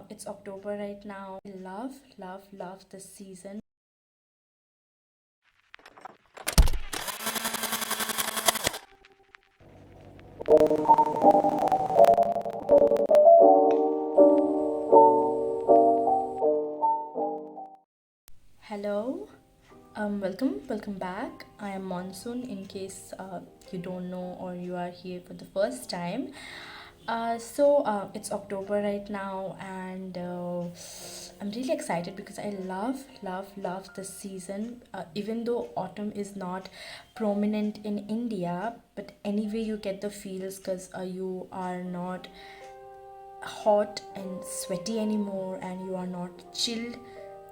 It's October right now. I love this season. Hello, welcome back. I am Monsoon. In case you don't know or you are here for the first time, it's October right now, and I'm really excited because I love this season. Even though autumn is not prominent in India, but anyway, you get the feels because you are not hot and sweaty anymore, and you are not chilled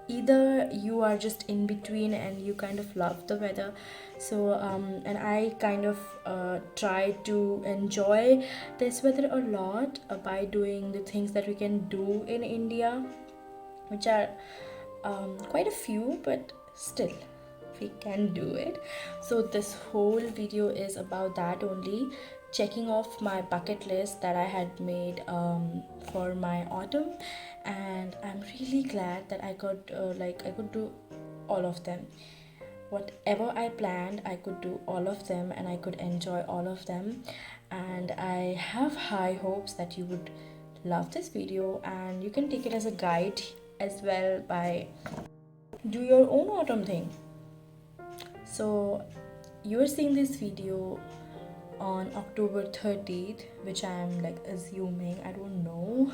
either. You are just in between and you kind of love the weather. And I kind of try to enjoy this weather a lot by doing the things that we can do in India, which are quite a few, but still we can do it. So this whole video is about that only, checking off my bucket list that I had made for my autumn, and I'm really glad that I could do all of them. Whatever I planned, I could do all of them and I could enjoy all of them. And I have high hopes that you would love this video, and you can take it as a guide as well by do your own autumn thing. So you are seeing this video on October 30th, which I'm like assuming, I don't know,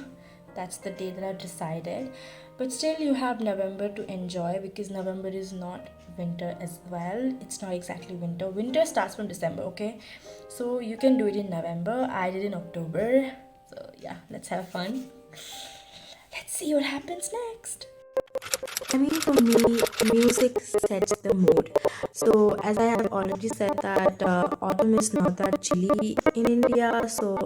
that's the day that I've decided. But still, you have November to enjoy because November is not winter as well. It's not exactly winter. Winter starts from December, okay? So you can do it in November. I did in October. So yeah, let's have fun. Let's see what happens next. I mean, for me, music sets the mood. So, as I have already said, that autumn is not that chilly in India. So,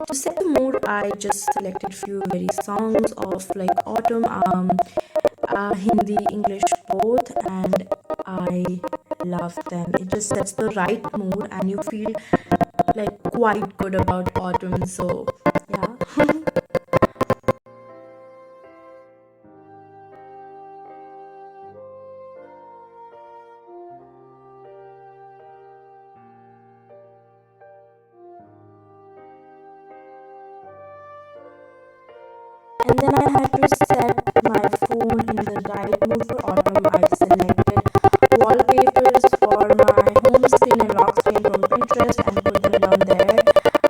to set the mood, I just selected few very songs of like autumn, Hindi, English, both, and I love them. It just sets the right mood, and you feel like quite good about autumn. So, yeah. And then I had to set my phone in the right mood for autumn. I selected wallpapers for my home screen and lock screen from Pinterest and put them down there.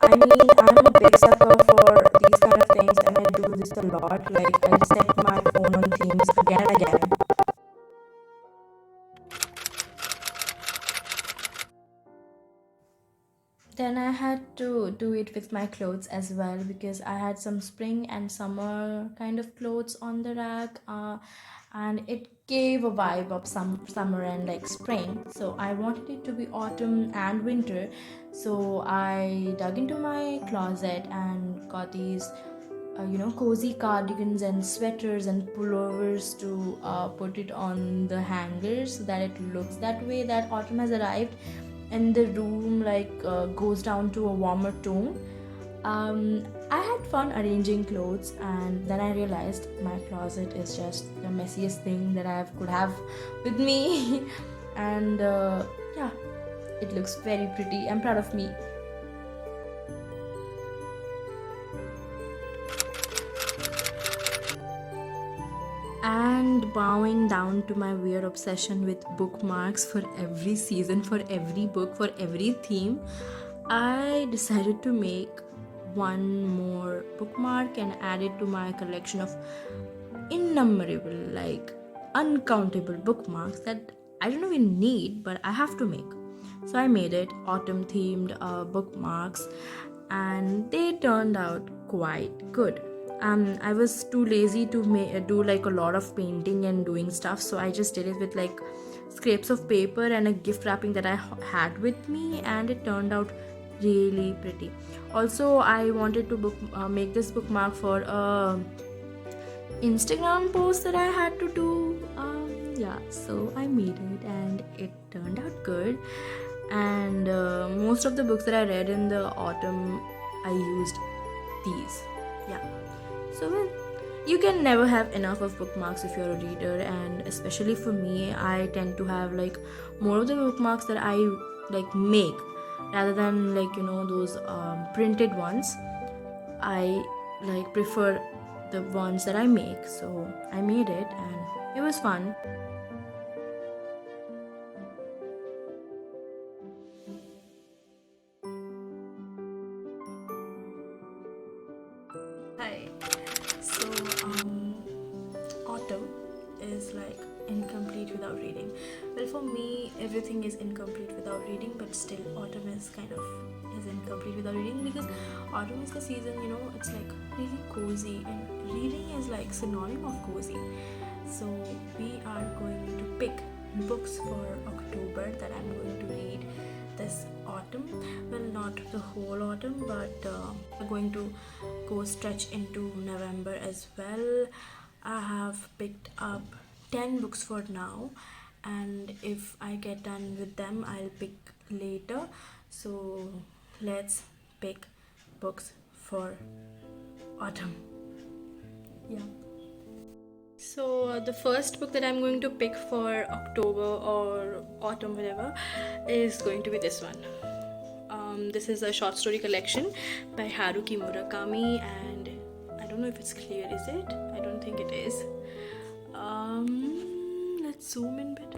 I mean, I'm a big sucker for these kind of things, and I do this a lot. Like, I set my phone on themes again and again. Then I had to do it with my clothes as well because I had some spring and summer kind of clothes on the rack, and it gave a vibe of some summer and like spring. So I wanted it to be autumn and winter. So I dug into my closet and got these cozy cardigans and sweaters and pullovers to put it on the hangers so that it looks that way that autumn has arrived and the room goes down to a warmer tone. I had fun arranging clothes, and then I realized my closet is just the messiest thing that I could have with me. And yeah, it looks very pretty. I'm proud of me. And bowing down to my weird obsession with bookmarks for every season, for every book, for every theme, I decided to make one more bookmark and add it to my collection of innumerable, like uncountable bookmarks that I don't even need, but I have to make. So I made it autumn themed bookmarks, and they turned out quite good. I was too lazy to do like a lot of painting and doing stuff, so I just did it with like scraps of paper and a gift wrapping that I had with me, and it turned out really pretty. Also, I wanted to make this bookmark for a Instagram post that I had to do. Yeah, so I made it and it turned out good. And most of the books that I read in the autumn, I used these. Yeah. So well, you can never have enough of bookmarks if you're a reader, and especially for me, I tend to have like more of the bookmarks that I like make rather than like those printed ones. I like prefer the ones that I make, so I made it and it was fun. Hi. So, autumn is like incomplete without reading. Well, for me, everything is incomplete without reading, but still, autumn is kind of is incomplete without reading because autumn is the season, it's like really cozy, and reading is like synonym of cozy. So, we are going to pick books for October that I'm going to read this autumn. Well, not the whole autumn, but we're going to go stretch into November as well. I have picked up 10 books for now, and if I get done with them, I'll pick later. So let's pick books for autumn. Yeah. So the first book that I'm going to pick for October or autumn, whatever, is going to be this one. This is a short story collection by Haruki Murakami, and I don't know if it's clear. Is it? I don't think it is. Let's zoom in a bit.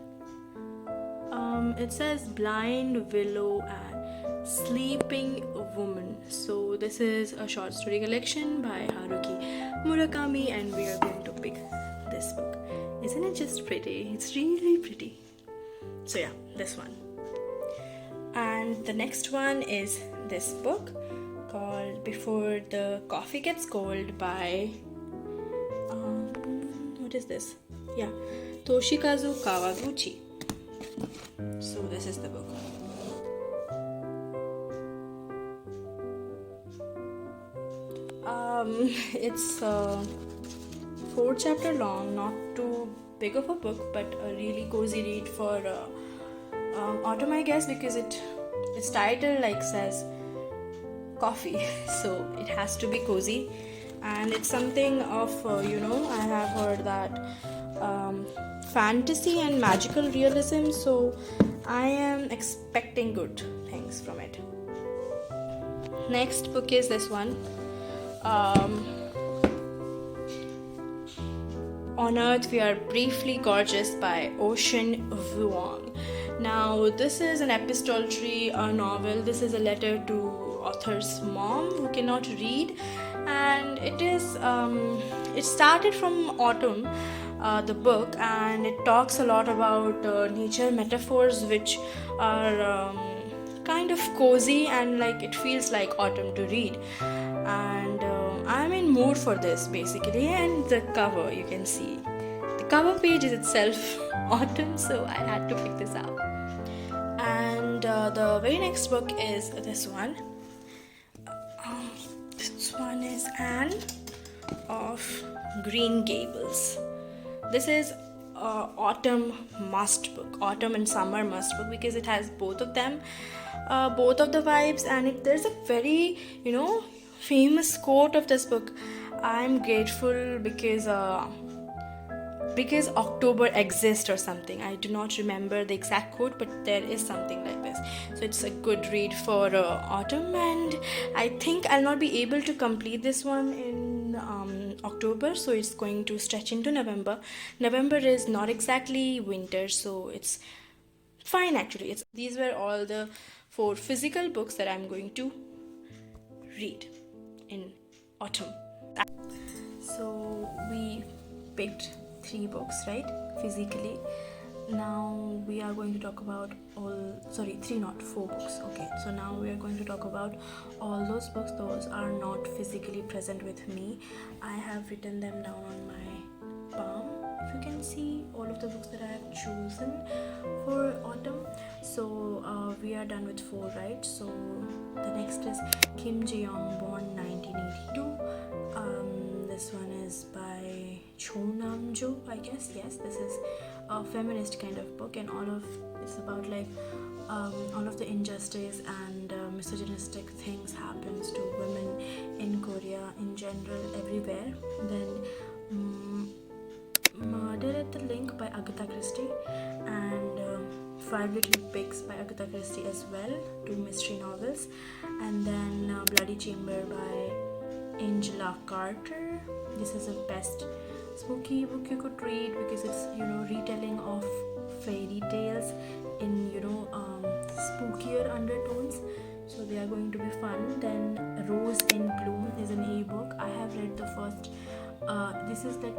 It says Blind Willow and Sleeping Woman. So this is a short story collection by Haruki Murakami, and we are going to pick this book. Isn't it just pretty? It's really pretty. So yeah, this one. And the next one is this book called Before the Coffee Gets Cold by what is this? Yeah, Toshikazu Kawaguchi. So this is the book. It's 4 chapter long, not too big of a book, but a really cozy read for autumn, I guess, because its title like says coffee, so it has to be cozy, and it's something of I have heard that fantasy and magical realism, so I am expecting good things from it. Next book is this one. On Earth We Are Briefly Gorgeous by Ocean Vuong. Now, this is an epistolary novel. This is a letter to author's mom who cannot read, and it started from autumn, the book, and it talks a lot about nature metaphors which are kind of cozy, and like it feels like autumn to read, and I'm in mood for this basically. And the cover, you can see the cover page is itself autumn, so I had to pick this up. And the very next book is this one. This one is Anne of Green Gables. This is autumn must book, autumn and summer must book, because it has both of them, both of the vibes, and there's a very famous quote of this book. I'm grateful because October exists or something. I do not remember the exact quote, but there is something like this. So it's a good read for autumn, and I think I'll not be able to complete this one in October, so it's going to stretch into November. November is not exactly winter, so it's fine actually. These were all the 4 physical books that I'm going to read in autumn. So we picked 3 books, right, physically. Now we are going to talk about 3, not 4 books. Okay, so now we are going to talk about all those books those are not physically present with me. I have written them down on my palm, if you can see all of the books that I have chosen for autumn. So we are done with 4, right? So the next is Kim Jae-young, born 1982. This one is by Cho Nam-jo, I guess. Yes, this is a feminist kind of book, and it's about like all of the injustice and misogynistic things happens to women in Korea in general, everywhere. Then Agatha Christie, and Five Little Pigs by Agatha Christie as well, 2 mystery novels, and then Bloody Chamber by Angela Carter. This is the best spooky book you could read because it's retelling of fairy tales in spookier undertones, so they are going to be fun. Then Rose in Bloom is an ebook. I have read the first this is like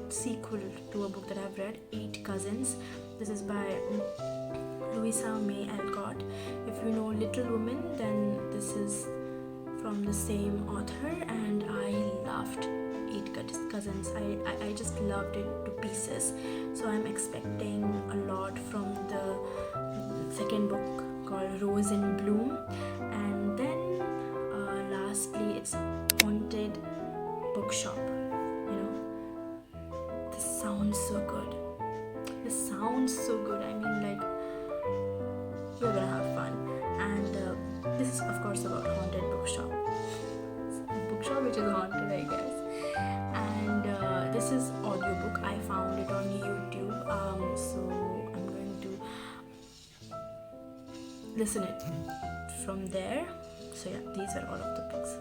sequel to a book that I've read, Eight Cousins. This is by Louisa May Alcott. If you know Little Women, then this is from the same author, and I loved Eight Cousins. I just loved it to pieces, so I'm expecting a lot from the second book called Rose in Bloom. And then lastly, it's Haunted Bookshop. This sounds so good. I mean, like, you're gonna have fun. And this is of course about Haunted Bookshop. It's a bookshop which is haunted, I guess. And this is audiobook. I found it on YouTube, so I'm going to listen it from there. So yeah, these are all of the books.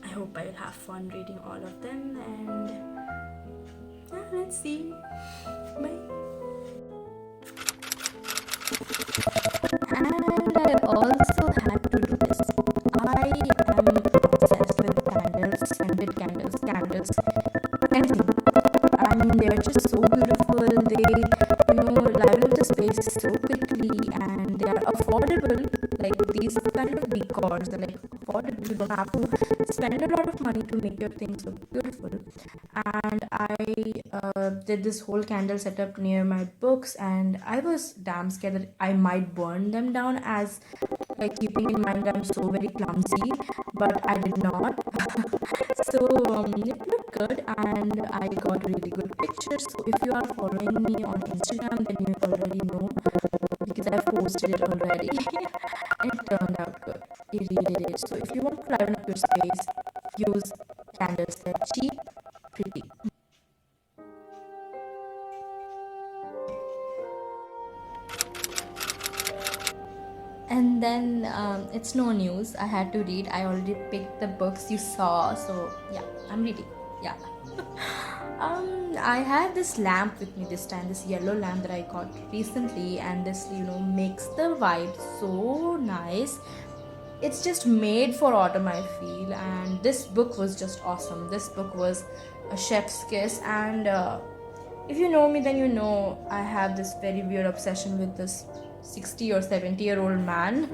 I hope I will have fun reading all of them, and yeah, let's see. Bye. And I also had to do this. I am obsessed with candles, scented candles, anything. I mean, they are just so beautiful. They, liven up the space so quickly, and they are affordable. Like, these kind of decors are like affordable. You don't have to spend a lot of money to make your things look beautiful. And I did this whole candle setup near my books, and I was damn scared that I might burn them down, as like keeping in mind I'm so very clumsy, but I did not. So it looked good, and I got really good pictures. So if you are following me on Instagram, then you already know because I've posted it already. And it turned out good. It really did. So if you want to liven up your space, use candles. They're cheap, pretty. And then it's no news. I had to read. I already picked the books you saw, so yeah, I'm reading. Yeah. I had this lamp with me this time, this yellow lamp that I got recently, and this makes the vibe so nice. It's just made for autumn, I feel, and this book was just awesome. This book was a chef's kiss, and if you know me, then you know I have this very weird obsession with this 60 or 70-year-old man.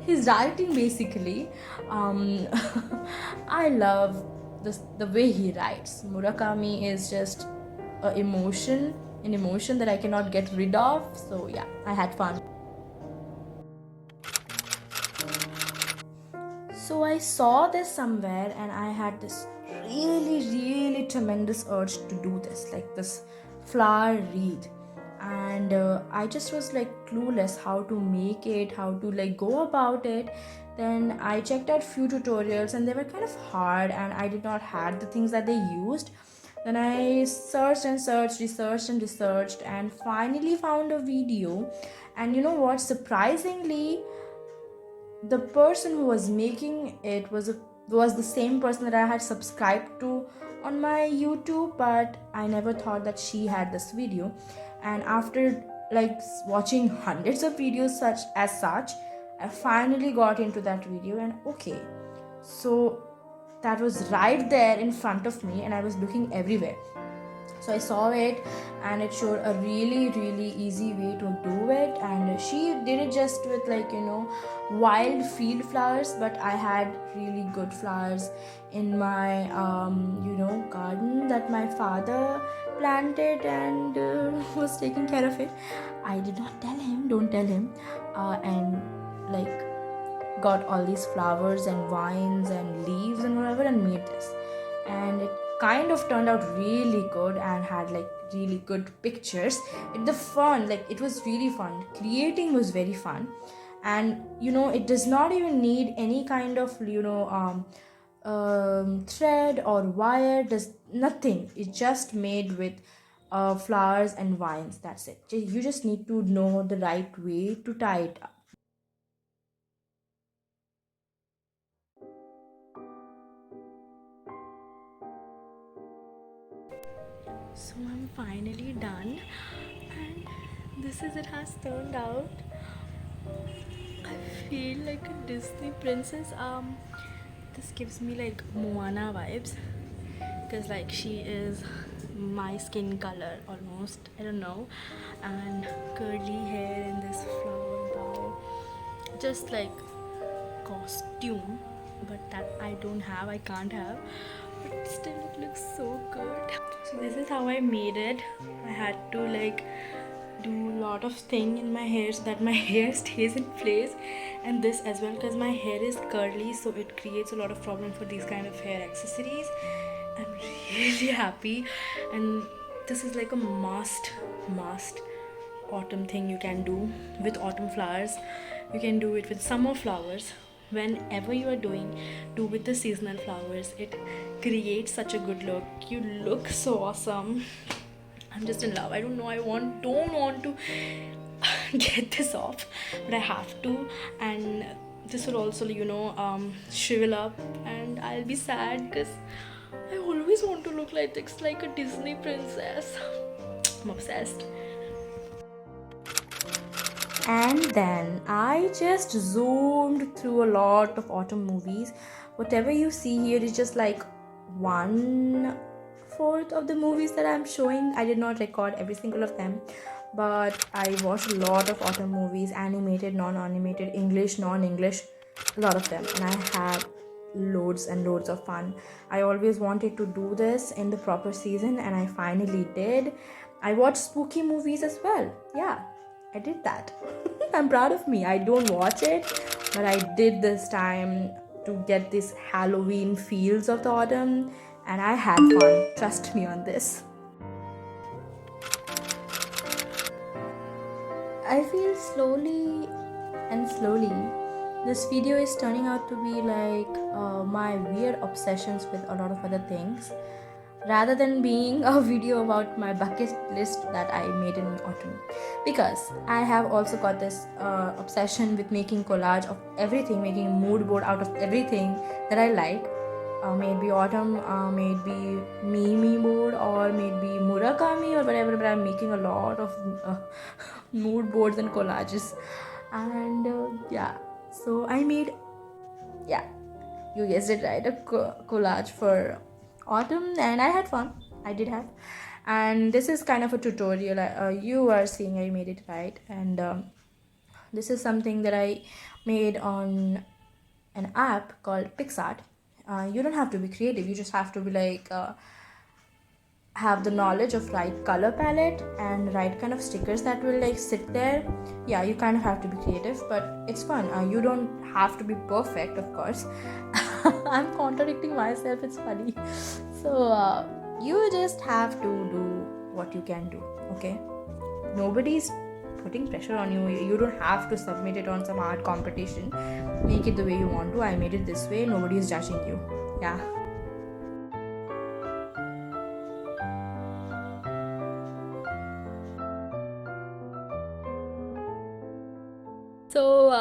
His writing, basically. I love the way he writes. Murakami is just an emotion that I cannot get rid of. So yeah, I had fun. So I saw this somewhere, and I had this really tremendous urge to do this, like this flower wreath. And I just was like clueless how to make it, how to like go about it. Then I checked out few tutorials, and they were kind of hard, and I did not have the things that they used. Then I researched, and finally found a video. And you know what, surprisingly, the person who was making it was the same person that I had subscribed to on my YouTube, but I never thought that she had this video. And after like watching hundreds of videos such, I finally got into that video, and okay, so that was right there in front of me, and I was looking everywhere. So I saw it, and it showed a really easy way to do it, and she did it just with wild field flowers, but I had really good flowers in my garden that my father planted, and was taking care of it. I did not tell him, don't tell him, and like got all these flowers and vines and leaves and whatever, and made this, and it kind of turned out really good and had like really good pictures. It was really fun. Creating was very fun, and it does not even need any kind of thread or wire. Does nothing. It just made with flowers and vines. That's it. You just need to know the right way to tie it up. So I'm finally done, and this is it has turned out. I feel like a Disney princess. This gives me like Moana vibes, because like she is my skin color almost. I don't know, and curly hair in this flower bow, just like costume, but that I don't have. I can't have, but still it looks so good. So this is how I made it. I had to like do a lot of thing in my hair so that my hair stays in place, and this as well, because my hair is curly, so it creates a lot of problem for these kind of hair accessories. I'm really happy, and this is like a must autumn thing you can do with autumn flowers. You can do it with summer flowers. Whenever you are doing, do with the seasonal flowers. It creates such a good look. You look so awesome. I'm just in love. I don't know. Don't want to get this off, but I have to. And this will also, shrivel up, and I'll be sad because I always want to look like this, like a Disney princess. I'm obsessed. And then I just zoomed through a lot of autumn movies. Whatever you see here is just like 1/4 of the movies that I'm showing. I did not record every single of them, but I watched a lot of autumn movies, animated, non-animated, English, non-English, a lot of them, and I had loads and loads of fun. I always wanted to do this in the proper season, and I finally did. I watched spooky movies as well. Yeah, I did that. I'm proud of me. I don't watch it, but I did this time to get this Halloween feels of the autumn, and I had fun. Trust me on this. I feel slowly and slowly this video is turning out to be like my weird obsessions with a lot of other things, rather than being a video about my bucket list that I made in autumn, because I have also got this obsession with making collage of everything, making a mood board out of everything that I like. Maybe autumn, maybe Mimi board, or maybe Murakami or whatever, but I'm making a lot of mood boards and collages. And yeah, so I made, yeah, you guessed it right, a collage for autumn, and I had fun. I did have. And this is kind of a tutorial. You are seeing I made it right, and this is something that I made on an app called PixArt. You don't have to be creative. You just have to be like have the knowledge of right color palette and right kind of stickers that will like sit there. Yeah, you kind of have to be creative, but it's fun. You don't have to be perfect, of course. I'm contradicting myself. It's funny. So you just have to do what you can do. Okay, nobody's putting pressure on you. You don't have to submit it on some art competition. Make it the way you want to. I made it this way. Nobody is judging you. Yeah. So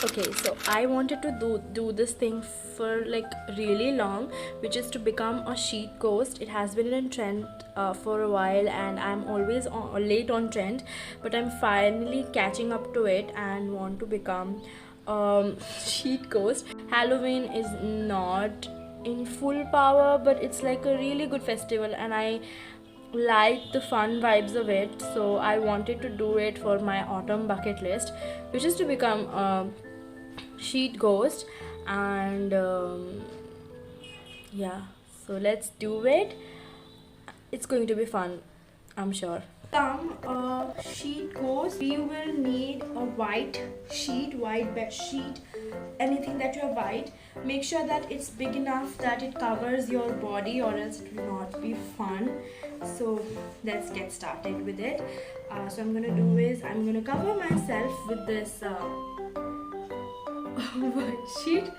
okay, so I wanted to do this thing for like really long, which is to become a sheet ghost. It has been in trend for a while, and I'm always late on trend, but I'm finally catching up to it and want to become sheet ghost. Halloween is not in full power, but it's like a really good festival, and I like the fun vibes of it, so I wanted to do it for my autumn bucket list, which is to become a sheet ghost. And yeah, so let's do it. It's going to be fun, I'm sure. Come sheet ghost, we will need a white sheet, white bed sheet, anything that you have white. Make sure that it's big enough that it covers your body, or else it will not be fun. So let's get started with it. So I'm gonna do is I'm gonna cover myself with this white sheet.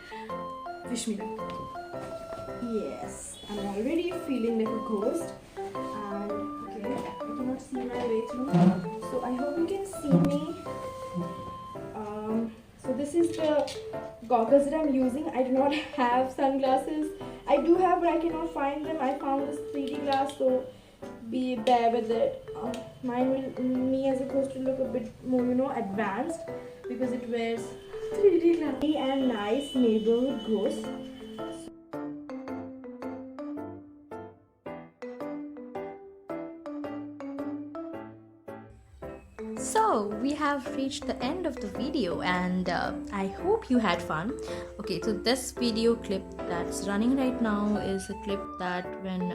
Wish me luck. Yes, I'm already feeling like a ghost. And okay, cannot see my way through. So I hope you can see me. So this is the goggles that I'm using. I do not have sunglasses. I do have, but I cannot find them. I found this 3D glass, so be bear with it. Me as opposed to look a bit more, advanced, because it wears 3D glass and nice neighborhood ghost. So we have reached the end of the video, and I hope you had fun. Okay, so this video clip that's running right now is a clip that when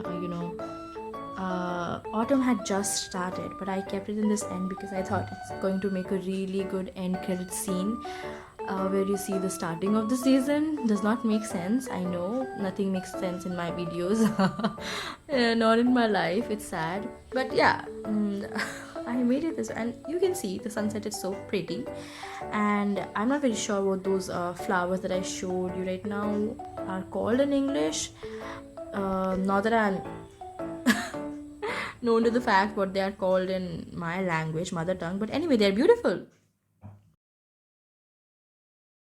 autumn had just started, but I kept it in this end because I thought it's going to make a really good end credit scene, where you see the starting of the season. Does not make sense, I know, nothing makes sense in my videos. Not in my life, it's sad, but yeah. I made it this, and you can see the sunset is so pretty. And I'm not very sure what those flowers that I showed you right now are called in English. Not that I'm known to the fact what they are called in my language, mother tongue, but anyway, they're beautiful.